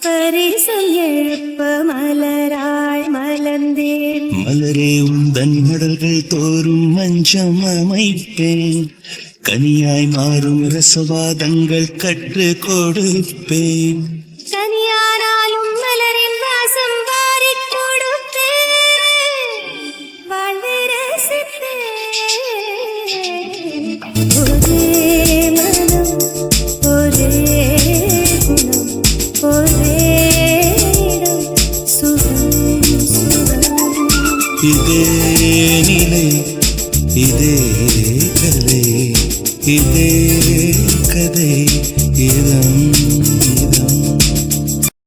பரிசம் எழுப்ப மலராய் மலர்ந்தேன். மலரே உந்தன் மடல்கள் தோறும் மஞ்சம் அமைப்பேன். கனியாய் மாறும் ரசவாதங்கள் கற்று கொடுப்பேன். கனியானாலும் மலரின் வாசம் வாரிக் கொடுப்பேன். வாழ்வை ரசிப்பேன். ஒரே மனம் ஒரே குணம் ஒரே இடம் சுகம் சுகம். இதே நிலை இதே கதை இதே கதை இதம்